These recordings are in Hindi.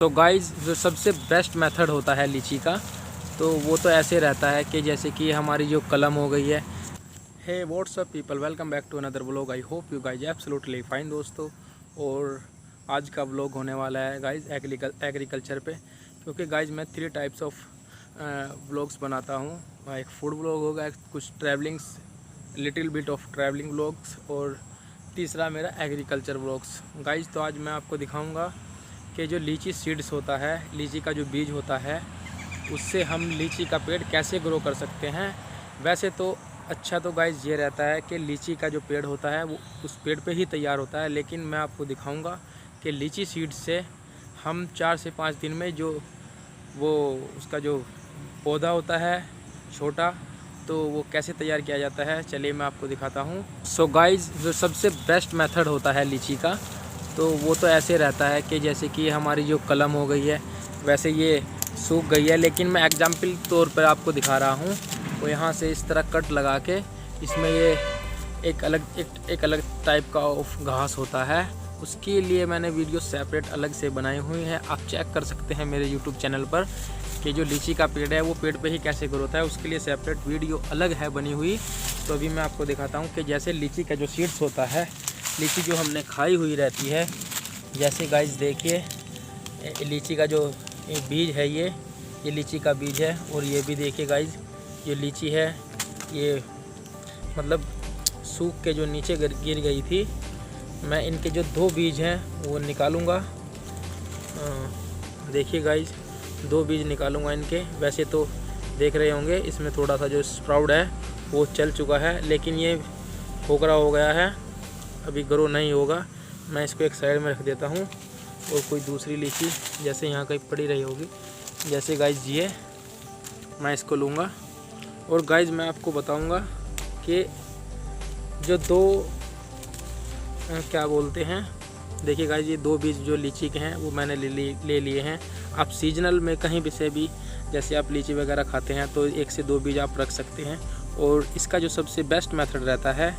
तो गाइस जो सबसे बेस्ट मेथड होता है लीची का, तो वो तो ऐसे रहता है कि जैसे कि हमारी जो कलम हो गई है। Hey what's up people, welcome back to another vlog. I hope you guys absolutely fine दोस्तों। और आज का व्लॉग होने वाला है गाइज एग्रीकल्चर पे, क्योंकि गाइज मैं 3 टाइप्स ऑफ व्लॉग्स बनाता हूँ। एक फूड व्लॉग होगा, कुछ travellings, little bit of travelling vlogs, और तीसरा मेरा एग्रीकल्चर व्लॉग्स गाइज। तो आज मैं आपको दिखाऊँगा कि जो लीची सीड्स होता है, लीची का जो बीज होता है, उससे हम लीची का पेड़ कैसे ग्रो कर सकते हैं। वैसे तो अच्छा तो गाइस ये रहता है कि लीची का जो पेड़ होता है वो उस पेड़ पे ही तैयार होता है, लेकिन मैं आपको दिखाऊंगा कि लीची सीड्स से हम 4 से 5 दिन में जो वो उसका जो पौधा होता है छोटा, तो वो कैसे तैयार किया जाता है। चलिए मैं आपको दिखाता हूँ। सो गाइस जो सबसे बेस्ट मेथड होता है लीची का, तो वो तो ऐसे रहता है कि जैसे कि हमारी जो कलम हो गई है, वैसे ये सूख गई है, लेकिन मैं एग्जाम्पल तौर पर आपको दिखा रहा हूँ। वो यहाँ से इस तरह कट लगा के इसमें ये एक अलग टाइप का ऑफ घास होता है, उसके लिए मैंने वीडियो सेपरेट अलग से बनाई हुई है। आप चेक कर सकते हैं मेरे यूट्यूब चैनल पर कि जो लीची का पेड़ है वो पेड़ पे ही कैसे ग्रो होता है, उसके लिए सेपरेट वीडियो अलग है बनी हुई। तो अभी मैं आपको दिखाता हूँ कि जैसे लीची का जो सीड्स होता है, लीची जो हमने खाई हुई रहती है, जैसे गाइस देखिए लीची का जो बीज है, ये लीची का बीज है। और ये भी देखिए गाइस, ये लीची है, ये मतलब सूख के जो नीचे गिर गई थी। मैं इनके जो 2 बीज हैं वो निकालूंगा। देखिए गाइस 2 बीज निकालूंगा इनके। वैसे तो देख रहे होंगे इसमें थोड़ा सा जो स्प्राउड है वो चल चुका है, लेकिन ये खोखरा हो गया है, अभी ग्रो नहीं होगा। मैं इसको एक साइड में रख देता हूँ और कोई दूसरी लीची जैसे यहाँ कहीं पड़ी रही होगी, जैसे गाइस ये मैं इसको लूँगा। और गाइस मैं आपको बताऊँगा कि जो 2 क्या बोलते हैं, देखिए गाइस ये 2 बीज जो लीची के हैं वो मैंने ले लिए हैं। आप सीजनल में कहीं भी से भी, जैसे आप लीची वगैरह खाते हैं तो 1 से 2 बीज आप रख सकते हैं। और इसका जो सबसे बेस्ट मेथड रहता है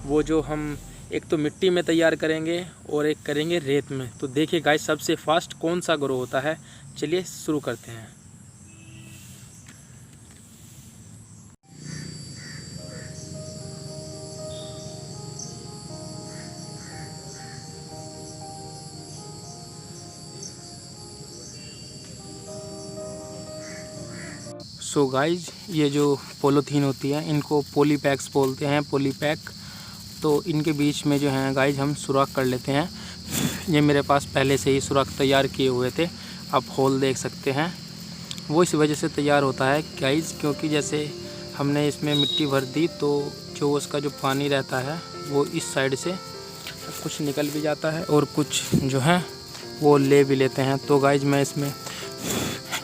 वो जो हम एक तो मिट्टी में तैयार करेंगे और एक करेंगे रेत में। तो देखिए गाइस सबसे फास्ट कौन सा ग्रो होता है, चलिए शुरू करते हैं। सो गाइज ये जो पॉलीथीन होती है इनको पॉलीपैक्स बोलते हैं, पॉलीपैक। तो इनके बीच में जो है गाइज हम सुराख कर लेते हैं। ये मेरे पास पहले से ही सुराख तैयार किए हुए थे, आप होल देख सकते हैं। वो इस वजह से तैयार होता है गाइज, क्योंकि जैसे हमने इसमें मिट्टी भर दी तो जो उसका जो पानी रहता है वो इस साइड से कुछ निकल भी जाता है और कुछ जो है वो ले भी लेते हैं। तो गाइज मैं इसमें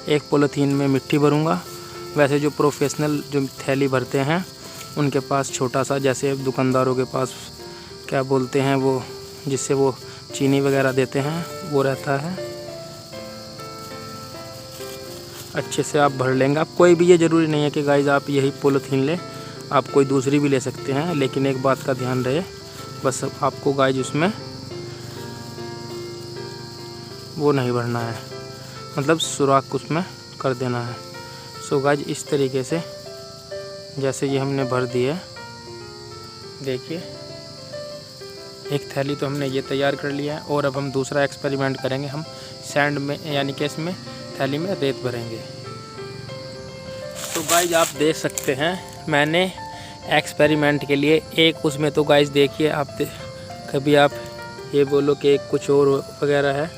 एक पॉलीथीन में मिट्टी भरूँगा। वैसे जो प्रोफेशनल जो थैली भरते हैं उनके पास छोटा सा, जैसे दुकानदारों के पास क्या बोलते हैं वो, जिससे वो चीनी वगैरह देते हैं, वो रहता है। अच्छे से आप भर लेंगे। आप कोई भी, ये ज़रूरी नहीं है कि गाइज आप यही पॉलीथीन लें, आप कोई दूसरी भी ले सकते हैं, लेकिन एक बात का ध्यान रहे, बस आपको गाइज उसमें वो नहीं भरना है, मतलब सुराख उसमें कर देना है। सो गाइज इस तरीके से जैसे ये हमने भर दिया, देखिए एक थैली तो हमने ये तैयार कर लिया है। और अब हम दूसरा एक्सपेरिमेंट करेंगे, हम सैंड में यानी कि इसमें थैली में रेत भरेंगे। तो गाइज आप देख सकते हैं मैंने एक्सपेरिमेंट के लिए एक उसमें, तो गाइज देखिए आप कभी आप ये बोलो कि कुछ और वगैरह है,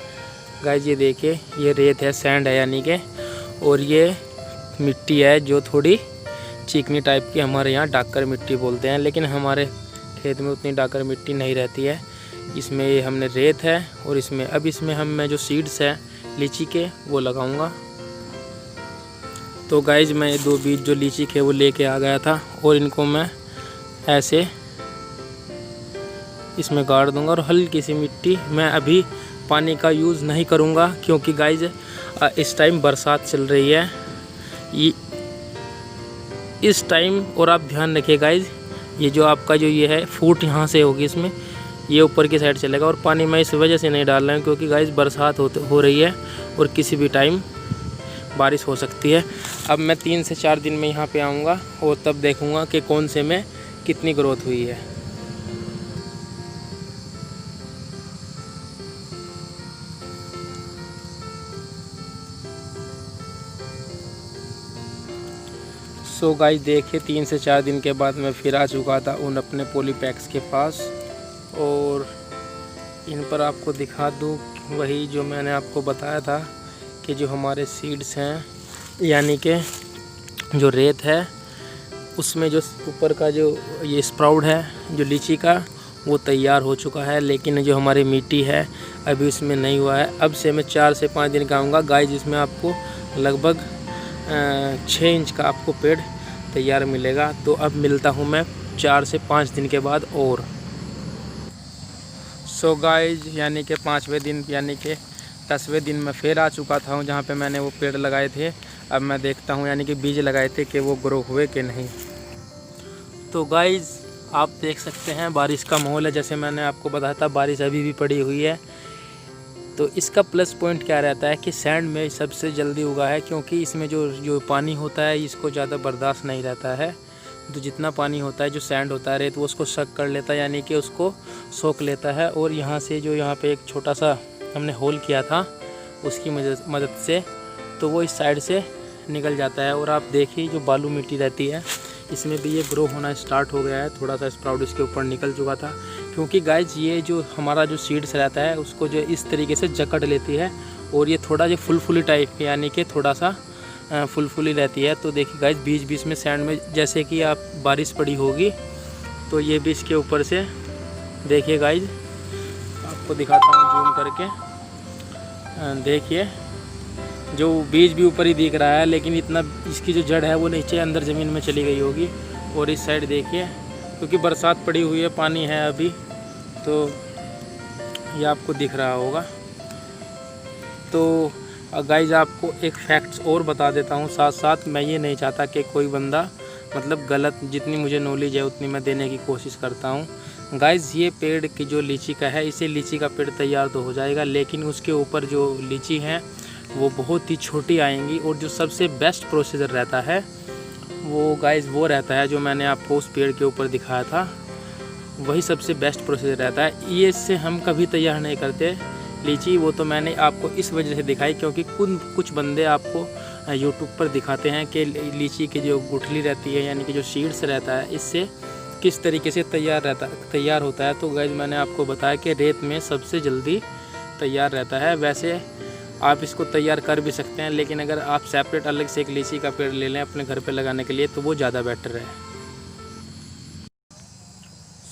गाइज ये देखिए ये रेत है, सैंड है यानी कि, और ये मिट्टी है जो थोड़ी चिकनी टाइप की, हमारे यहाँ डाकर मिट्टी बोलते हैं, लेकिन हमारे खेत में उतनी डाकर मिट्टी नहीं रहती है। इसमें ये हमने रेत है और इसमें मैं जो सीड्स हैं लीची के वो लगाऊंगा। तो गाइज मैं 2 बीज जो लीची के वो लेके आ गया था और इनको मैं ऐसे इसमें गाड़ दूंगा। और हल्की सी मिट्टी, मैं अभी पानी का यूज़ नहीं करूंगा, क्योंकि गाइज इस टाइम बरसात चल रही है इस टाइम। और आप ध्यान रखिए गाइज, ये जो आपका जो ये है फूट यहाँ से होगी इसमें, ये ऊपर की साइड चलेगा। और पानी मैं इस वजह से नहीं डाल रहा हूँ क्योंकि गाइस बरसात हो रही है और किसी भी टाइम बारिश हो सकती है। अब मैं 3 से 4 दिन में यहाँ पे आऊँगा और तब देखूँगा कि कौन से में कितनी ग्रोथ हुई है। सो गाइस देखिए 3 से 4 दिन के बाद मैं फिर आ चुका था उन अपने पॉलीपैक्स के पास, और इन पर आपको दिखा दूँ वही जो मैंने आपको बताया था कि जो हमारे सीड्स हैं, यानी कि जो रेत है उसमें जो ऊपर का जो ये स्प्राउट है जो लीची का, वो तैयार हो चुका है। लेकिन जो हमारी मिट्टी है अभी उसमें नहीं हुआ है। अब से मैं 4 से 5 दिन का आऊँगा गाइस, जिसमें आपको लगभग 6 इंच का आपको पेड़ तैयार मिलेगा। तो अब मिलता हूँ मैं 4 से 5 दिन के बाद। और सो गाइस यानी कि 5वें दिन यानी कि 10वें दिन मैं फिर आ चुका था जहाँ पे मैंने वो पेड़ लगाए थे। अब मैं देखता हूँ यानी कि बीज लगाए थे कि वो ग्रो हुए कि नहीं। तो गाइस आप देख सकते हैं बारिश का माहौल है, जैसे मैंने आपको बताया था बारिश अभी भी पड़ी हुई है। तो इसका प्लस पॉइंट क्या रहता है कि सैंड में सबसे जल्दी उगा है, क्योंकि इसमें जो पानी होता है इसको ज़्यादा बर्दाश्त नहीं रहता है। तो जितना पानी होता है जो सैंड होता है रेत वो उसको सक कर लेता है, यानी कि उसको सोख लेता है। और यहाँ से जो यहाँ पे एक छोटा सा हमने होल किया था उसकी मदद से तो वो इस साइड से निकल जाता है। और आप देखिए जो बालू मिट्टी रहती है इसमें भी ये ग्रो होना स्टार्ट हो गया है। थोड़ा सा स्प्राउट इसके ऊपर निकल चुका था, क्योंकि गाइज ये जो हमारा जो सीड्स रहता है उसको जो इस तरीके से जकड़ लेती है और ये थोड़ा जो फुलफुली टाइप यानी कि थोड़ा सा फुलफुली रहती है। तो देखिए गाइज बीच बीच में सैंड में जैसे कि आप बारिश पड़ी होगी तो ये भी इसके ऊपर से देखिए गाइज, आपको दिखाता हूँ जूम करके। देखिए जो बीज भी ऊपर ही दिख रहा है, लेकिन इतना इसकी जो जड़ है वो नीचे अंदर ज़मीन में चली गई होगी। और इस साइड देखिए क्योंकि बरसात पड़ी हुई है, पानी है अभी, तो ये आपको दिख रहा होगा। तो गाइज आपको एक फैक्ट्स और बता देता हूँ साथ साथ। मैं ये नहीं चाहता कि कोई बंदा मतलब गलत, जितनी मुझे नॉलेज है उतनी मैं देने की कोशिश करता हूँ। गाइज ये पेड़ की जो लीची का है, इसे लीची का पेड़ तैयार तो हो जाएगा, लेकिन उसके ऊपर जो लीची हैं वो बहुत ही छोटी आएंगी। और जो सबसे बेस्ट प्रोसीजर रहता है वो गाइज वो रहता है जो मैंने आपको उस पेड़ के ऊपर दिखाया था, वही सबसे बेस्ट प्रोसीजर रहता है। ये इससे हम कभी तैयार नहीं करते लीची, वो तो मैंने आपको इस वजह से दिखाई क्योंकि कुछ बंदे आपको यूट्यूब पर दिखाते हैं कि लीची की जो गुठली रहती है यानी कि जो सीड्स रहता है इससे किस तरीके से तैयार होता है। तो गाइज मैंने आपको बताया कि रेत में सबसे जल्दी तैयार रहता है। वैसे आप इसको तैयार कर भी सकते हैं, लेकिन अगर आप सेपरेट अलग से एक लीची का पेड़ ले लें अपने घर पे लगाने के लिए तो वो ज़्यादा बेटर है।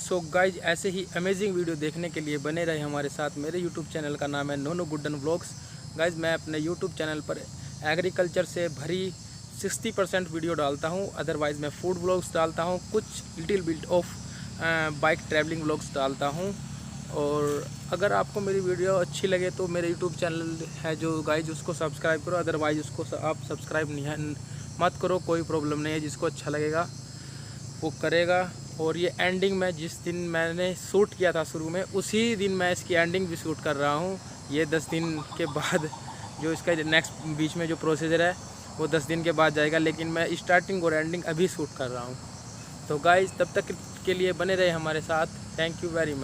सो गाइज ऐसे ही अमेजिंग वीडियो देखने के लिए बने रहे हमारे साथ। मेरे यूट्यूब चैनल का नाम है नोनो गुड्डन व्लॉग्स। गाइज मैं अपने यूट्यूब चैनल पर एग्रीकल्चर से भरी 60% वीडियो डालता हूँ, अदरवाइज़ मैं फूड व्लॉग्स डालता हूँ, कुछ little bit of bike travelling vlogs डालता हूँ। और अगर आपको मेरी वीडियो अच्छी लगे तो मेरे यूट्यूब चैनल है जो गाइज उसको सब्सक्राइब करो, अदरवाइज़ उसको आप सब्सक्राइब नहीं मत करो, कोई प्रॉब्लम नहीं है। जिसको अच्छा लगेगा वो करेगा। और ये एंडिंग में जिस दिन मैंने शूट किया था शुरू में, उसी दिन मैं इसकी एंडिंग भी शूट कर रहा हूँ। ये 10 दिन के बाद जो इसका नेक्स्ट बीच में जो प्रोसीजर है वो 10 दिन के बाद जाएगा, लेकिन मैं स्टार्टिंग और एंडिंग अभी शूट कर रहा हूँ। तो गाइज तब तक के लिए बने रहे हमारे साथ। Thank you very much.